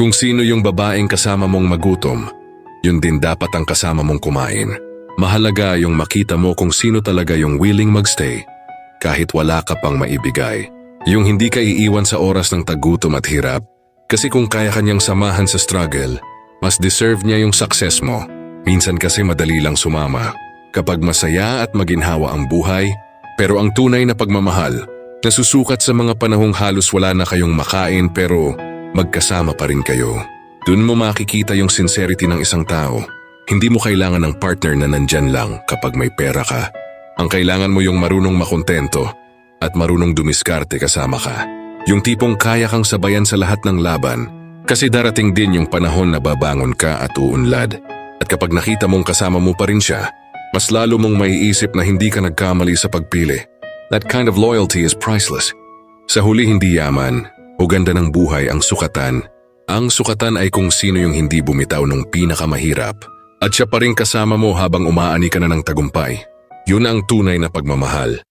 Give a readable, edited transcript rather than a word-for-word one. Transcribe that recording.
Kung sino yung babaeng kasama mong magutom, yun din dapat ang kasama mong kumain. Mahalaga yung makita mo kung sino talaga yung willing magstay kahit wala ka pang maibigay. Yung hindi ka iiwan sa oras ng tagutom at hirap. Kasi kung kaya kanyang samahan sa struggle, mas deserve niya yung success mo. Minsan kasi madali lang sumama kapag masaya at maginhawa ang buhay, pero ang tunay na pagmamahal nasusukat sa mga panahong halos wala na kayong makain pero magkasama pa rin kayo. Doon mo makikita yung sincerity ng isang tao. Hindi mo kailangan ng partner na nandyan lang kapag may pera ka. Ang kailangan mo yung marunong makontento at marunong dumiskarte kasama ka. Yung tipong kaya kang sabayan sa lahat ng laban kasi darating din yung panahon na babangon ka at uunlad. At kapag nakita mong kasama mo pa rin siya, mas lalo mong maiisip na hindi ka nagkamali sa pagpili. That kind of loyalty is priceless. Sa huli hindi yaman o ganda ng buhay ang sukatan. Ang sukatan ay kung sino yung hindi bumitaw ng pinakamahirap at siya pa rin kasama mo habang umaani ka na ng tagumpay. Yun ang tunay na pagmamahal.